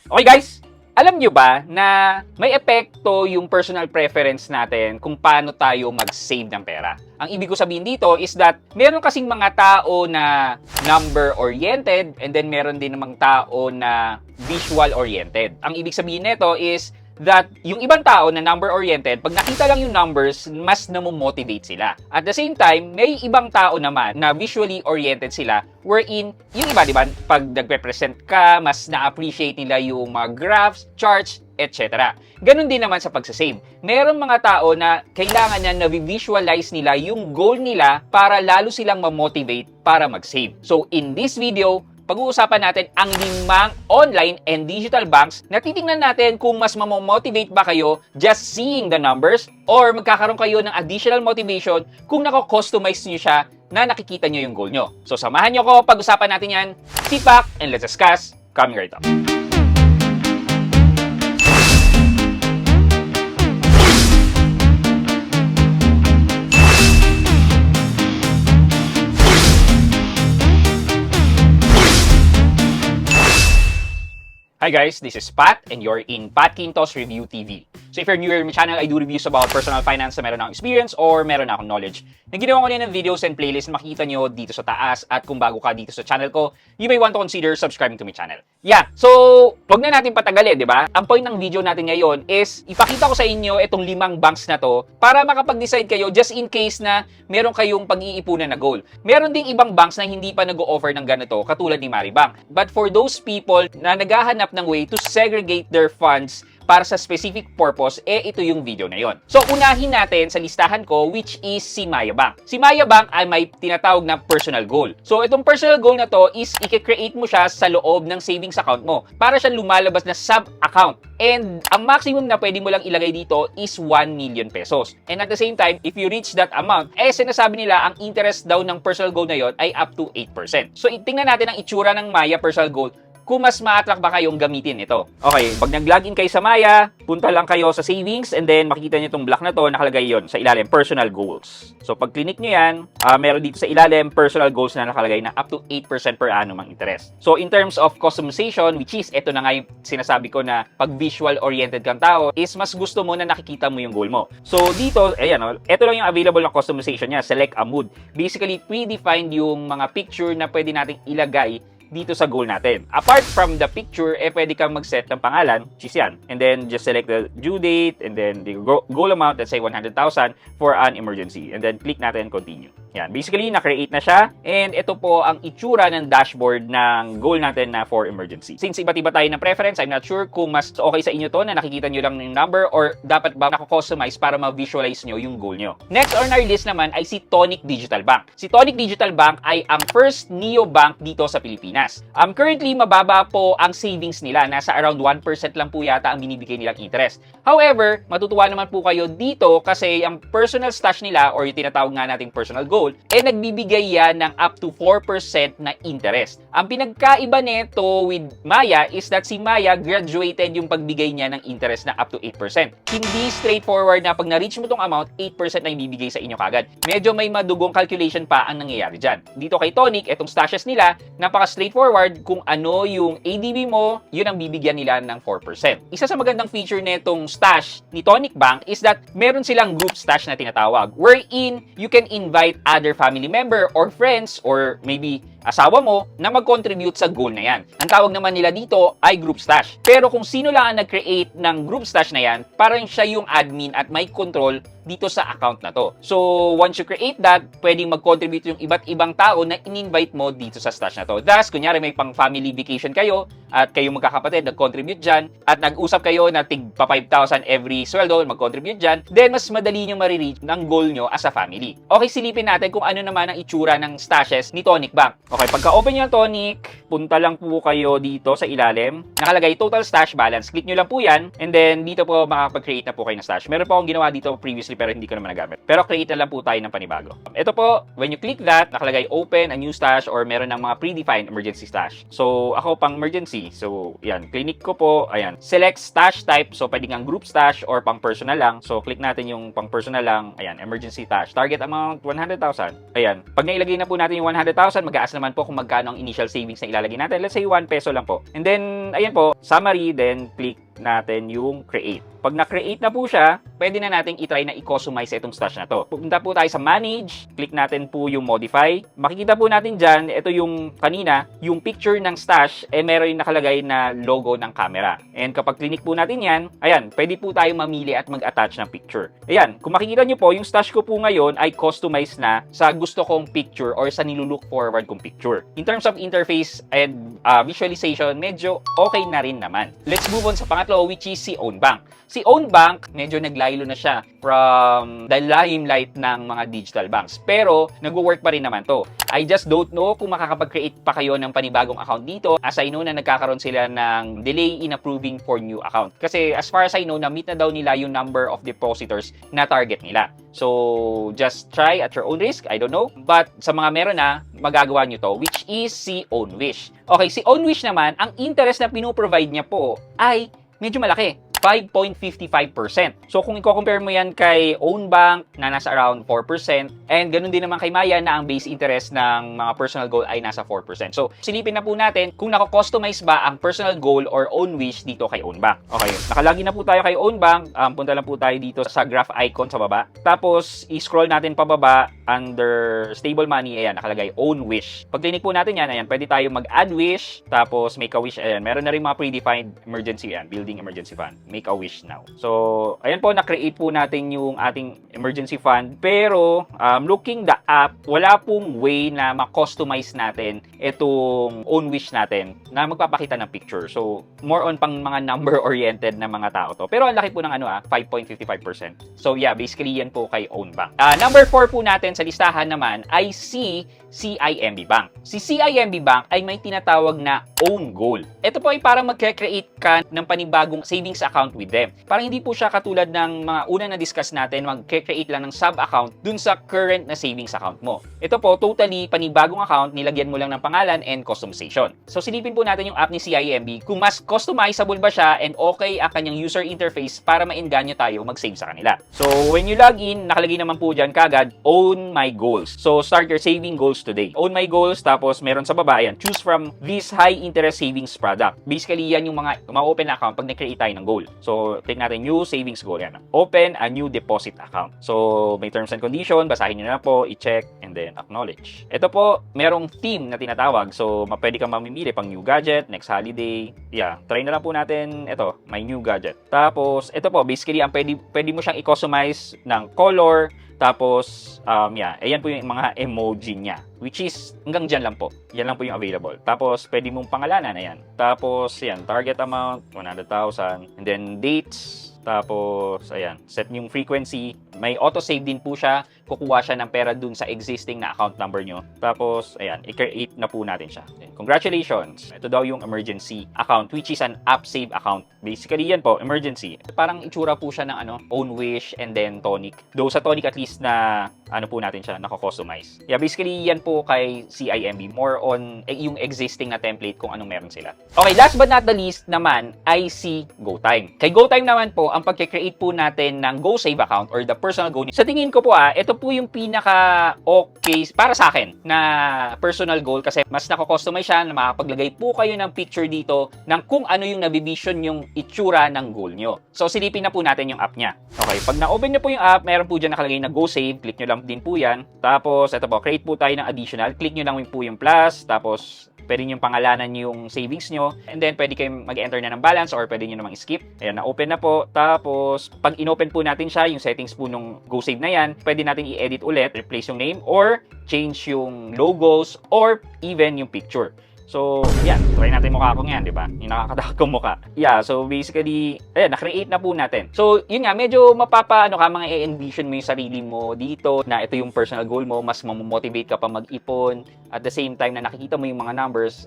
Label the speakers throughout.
Speaker 1: Okay guys, alam nyo ba na may epekto yung personal preference natin kung paano tayo mag-save ng pera? Ang ibig ko sabihin dito is that meron kasing mga tao na number-oriented and then meron din namang tao na visual-oriented. Ang ibig sabihin nito is that yung ibang tao na number-oriented, pag nakita lang yung numbers, mas namomotivate sila. At the same time, may ibang tao naman na visually-oriented sila wherein, yung iba, diba, pag nagpe-present ka, mas na-appreciate nila yung mga graphs, charts, etc. Ganon din naman sa pagsasave. Meron mga tao na kailangan na na-visualize nila yung goal nila para lalo silang ma-motivate para mag-save. So, in this video, pag-uusapan natin ang 5 online and digital banks na titingnan natin kung mas mamomotivate ba kayo just seeing the numbers or magkakaroon kayo ng additional motivation kung nako-customize nyo siya na nakikita nyo yung goal nyo. So samahan nyo ko, pag-usapan natin yan. Sit back and let's discuss coming right up. Hi guys, this is Pat and you're in Pat Quintos Review TV. So if you're new here in my channel, I do reviews about personal finance na meron akong experience or meron akong knowledge. Naginawa ko din ng videos and playlists na makikita nyo dito sa taas at kung bago ka dito sa channel ko, you may want to consider subscribing to my channel. Yeah, so wag na natin patagalin, di ba? Ang point ng video natin ngayon is ipakita ko sa inyo itong 5 banks na to para makapag-decide kayo just in case na meron kayong pag-iipunan na goal. Meron ding ibang banks na hindi pa nag-o-offer ng ganito katulad ni Maribank. But for those people na naghahanap ng way to segregate their funds para sa specific purpose, ito yung video na yon. So, unahin natin sa listahan ko, which is si Maya Bank. Si Maya Bank ay may tinatawag na personal goal. So, itong personal goal na to is i-create mo siya sa loob ng savings account mo para siya lumalabas na sub-account. And ang maximum na pwede mo lang ilagay dito is 1 million pesos. And at the same time, if you reach that amount, sinasabi nila ang interest daw ng personal goal na yon ay up to 8%. So, tingnan natin ang itsura ng Maya personal goal kung mas ma-attract ba kayong gamitin ito. Okay, pag nag-login kayo sa Maya, punta lang kayo sa savings and then makikita nyo itong block na to, nakalagay yon sa ilalim, personal goals. So pag click nyo yan, meron dito sa ilalim, personal goals na nakalagay na up to 8% per annum ang interest. So in terms of customization, which is, ito na nga yung sinasabi ko na pag visual-oriented kang tao, is mas gusto mo na nakikita mo yung goal mo. So dito, ayan, ito lang yung available na customization niya, select a mood. Basically, predefined yung mga picture na pwede nating ilagay dito sa goal natin. Apart from the picture, pwede kang mag-set ng pangalan, which is yan. And then, just select the due date, and then the goal amount, let's say 100,000 for an emergency. And then, click natin continue. Yan. Basically, na-create na siya. And ito po ang itsura ng dashboard ng goal natin na for emergency. Since iba't iba tayo ng preference, I'm not sure kung mas okay sa inyo to na nakikita nyo lang yung number or dapat ba nako-customize para ma-visualize nyo yung goal nyo. Next on our list naman ay si Tonic Digital Bank. Si Tonic Digital Bank ay ang first neobank dito sa Pilipinas. Currently, mababa po ang savings nila. Nasa around 1% lang po yata ang binibigay nilang interest. However, matutuwa naman po kayo dito kasi ang personal stash nila or yung tinatawag nga nating personal goal, nagbibigay yan ng up to 4% na interest. Ang pinagkaiba nito with Maya is that si Maya graduated yung pagbigay niya ng interest na up to 8%. Hindi straightforward na pag na-reach mo tong amount, 8% na ibibigay sa inyo kagad. Medyo may madugong calculation pa ang nangyayari dyan. Dito kay Tonic, itong stashes nila, napaka-straightforward. Kung ano yung ADB mo, yun ang bibigyan nila ng 4%. Isa sa magandang feature netong stash ni Tonic Bank is that meron silang group stash na tinatawag wherein you can invite other family member or friends or maybe asawa mo na mag-contribute sa goal na yan. Ang tawag naman nila dito ay group stash. Pero kung sino lang ang nag-create ng group stash na yan, parang siya yung admin at may control dito sa account na to. So, once you create that, pwedeng mag-contribute yung iba't ibang tao na in-invite mo dito sa stash na to. Thus, kunyari may pang family vacation kayo at kayo magkakapatid, nag-contribute dyan at nag-usap kayo na tig pa 5,000 every sweldo, mag-contribute dyan, then mas madali nyo marireach ng goal nyo as a family. Okay, silipin natin kung ano naman ang itsura ng stashes ni Tonic Bank. Okay, pagka-open nyo ng Tonic, punta lang po kayo dito sa ilalim. Nakalagay total stash balance. Click nyo lang po yan and then dito po makapag-create na po kayo ng stash. Meron po akong ginawa dito previously pero hindi ko naman nagamit. Pero create na lang po tayo ng panibago. Ito po, when you click that, nakalagay open a new stash or meron ng mga predefined emergency stash. So, ako pang emergency. So, yan. Clinic ko po, ayan. Select stash type. So, pwede kang group stash or pang personal lang. So, click natin yung pang personal lang. Ayan, emergency stash. Target amount, 100,000. Ayan. Pag nailagay na po natin yung 100,000, mag-a-ask naman po kung magkano ang initial savings na ilalagay natin. Let's say 1 peso lang po. And then, ayan po, summary, then click natin yung create. Pag na-create na po siya, pwede na natin i-try na i-customize itong stash na to. Pupunta po tayo sa manage, click natin po yung modify. Makikita po natin dyan, ito yung kanina, yung picture ng stash, meron yung nakalagay na logo ng camera. And kapag click po natin yan, ayan, pwede po tayo mamili at mag-attach ng picture. Ayan, kung makikita nyo po, yung stash ko po ngayon ay customized na sa gusto kong picture or sa nilulook forward kong picture. In terms of interface and visualization, medyo okay na rin naman. Let's move on sa pangatlo, which is si OwnBank. Si OwnBank, medyo naglaylo na siya from the limelight ng mga digital banks. Pero, nag-work pa rin naman to. I just don't know kung makakapag-create pa kayo ng panibagong account dito, as I know na nagkakaroon sila ng delay in approving for new account. Kasi as far as I know, na-meet na daw nila yung number of depositors na target nila. So, just try at your own risk. I don't know. But sa mga meron na, magagawa nyo to, which is si OwnWish. Okay, si OwnWish naman, ang interest na pinoprovide niya po ay medyo malaki. 5.55%. So, kung i-compare mo yan kay OwnBank na nasa around 4%, and ganun din naman kay Maya na ang base interest ng mga personal goal ay nasa 4%. So, silipin na po natin kung nako-customize ba ang personal goal or OwnWish dito kay OwnBank. Okay, nakalagi na po tayo kay OwnBank. Punta lang po tayo dito sa graph icon sa baba. Tapos, i-scroll natin pababa under stable money. Ayan, nakalagay OwnWish. Pag click po natin yan, ayan, pwede tayo mag-add wish. Tapos, make a wish. Ayan, meron na rin mga predefined emergency. Ayan, building emergency fund. Make a wish now. So, ayan po, na-create po natin yung ating emergency fund. Pero, looking the app, wala pong way na ma-customize natin itong own wish natin na magpapakita ng picture. So, more on pang mga number-oriented na mga tao to. Pero, ang laki po ng 5.55%. So, yeah, basically yan po kay OwnBank. Number 4 po natin sa listahan naman ay si CIMB Bank. Si CIMB Bank ay may tinatawag na own goal. Ito po ay parang mag-create ka ng panibagong savings account with them. Parang hindi po siya katulad ng mga una na discuss natin, mag-create lang ng sub-account dun sa current na savings account mo. Ito po, totally panibagong account, nilagyan mo lang ng pangalan and customization. So, silipin po natin yung app ni CIMB kung mas customizable ba siya and okay ang kanyang user interface para maengganyo tayo mag-save sa kanila. So, when you log in, nakalagay naman po dyan kagad, own my goals. So, start your saving goals today. Own my goals, tapos meron sa baba, ayan, choose from this high interest savings product. Basically, yan yung mga open account pag na-create tayo ng goal. So, click natin new savings goal. Yan. Open a new deposit account. So, may terms and condition. Basahin nyo na po, i-check, and then acknowledge. Ito po, merong theme na tinatawag. So, pwede kang mamimili pang new gadget, next holiday. Yeah, try na lang po natin ito, my new gadget. Tapos, ito po, basically, ang pwede mo siyang i-customize ng color. Tapos, yeah, ayan po yung mga emoji niya. Which is, hanggang dyan lang po. Yan lang po yung available. Tapos, pwede mong pangalanan, ayan. Tapos, yan, target amount, 100,000. And then, dates. Tapos, ayan, set yung frequency. May auto-save din po siya. Kukuha siya ng pera dun sa existing na account number nyo. Tapos, ayan, i-create na po natin siya. Congratulations! Ito daw yung emergency account, which is an app save account. Basically, yan po, emergency. Parang itsura po siya ng own wish and then tonic. Though sa tonic at least na, po natin siya, nako-customize. Yeah, basically, yan po kay CIMB. More on yung existing na template kung anong meron sila. Okay, last but not the least naman ay si GoTime. Kay GoTime naman po, ang pagkikreate po natin ng GoSave account or the personal goal. Sa tingin ko po ito po yung pinaka okay para sa akin na personal goal kasi mas nako-customize siya na makapaglagay po kayo ng picture dito ng kung ano yung nabivision yung itsura ng goal nyo. So, silipin na po natin yung app niya. Okay, pag na-open nyo po yung app, meron po dyan nakalagay na GoSave. Click nyo lang din po yan. Tapos, ito po, create po tayo ng additional. Click nyo lang po yung plus. Tapos, pwede nyo pangalanan yung savings nyo. And then, pwede kayong mag-enter na ng balance or pwede nyo namang skip. Ayan, na-open na po. Tapos, pag in-open po natin siya, yung settings po nung GoSave na yan, pwede natin i-edit ulit, replace yung name, or change yung logos, or even yung picture. So, yan. Try natin mukha ko ngayon, di ba? Yung nakakatakot kong mukha. Yeah, so basically, ayan, na-create na po natin. So, yun nga, medyo mga i-envision mo yung sarili mo dito na ito yung personal goal mo, mas mamomotivate ka pa mag-ipon. At the same time na nakikita mo yung mga numbers,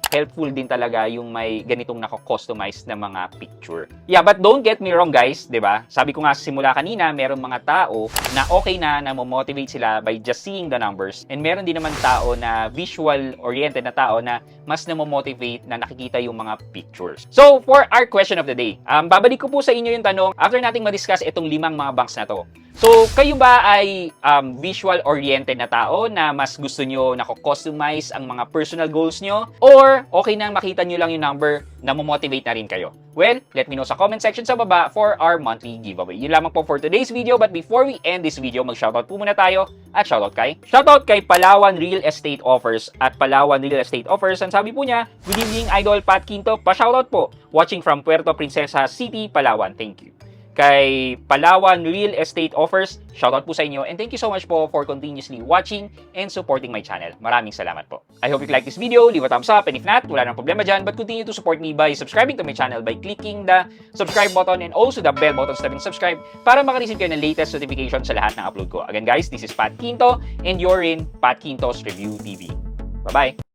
Speaker 1: helpful din talaga yung may ganitong nako-customize na mga picture. Yeah, but don't get me wrong guys, 'di ba? Sabi ko nga sa simula kanina, merong mga tao na okay na mo-motivate sila by just seeing the numbers. And meron din naman tao na visual-oriented na tao na mas na-motivate na nakikita yung mga pictures. So, for our question of the day, babalik ko po sa inyo yung tanong, after nating ma-discuss itong 5 mga banks na to, So, kayo ba ay visual-oriented na tao na mas gusto nyo na customize ang mga personal goals nyo? Or okay nang makita nyo lang yung number na motivate na rin kayo? Well, let me know sa comment section sa baba for our monthly giveaway. Yun lamang po for today's video, but before we end this video, mag-shoutout po muna tayo at shoutout kay Palawan Real Estate Offers at Palawan Real Estate Offers. Ang sabi po niya, good evening Idol Pat Quinto, pa-shoutout po. Watching from Puerto Princesa City, Palawan. Thank you. Kay Palawan Real Estate Offers, shoutout po sa inyo, and thank you so much po for continuously watching and supporting my channel. Maraming salamat po. I hope you like this video, leave a thumbs up, and if not, wala nang problema dyan, but continue to support me by subscribing to my channel by clicking the subscribe button and also the bell button to subscribe para makareceive kayo ng latest notification sa lahat ng upload ko. Again guys, this is Pat Quinto, and you're in Pat Quinto's Review TV. Bye-bye!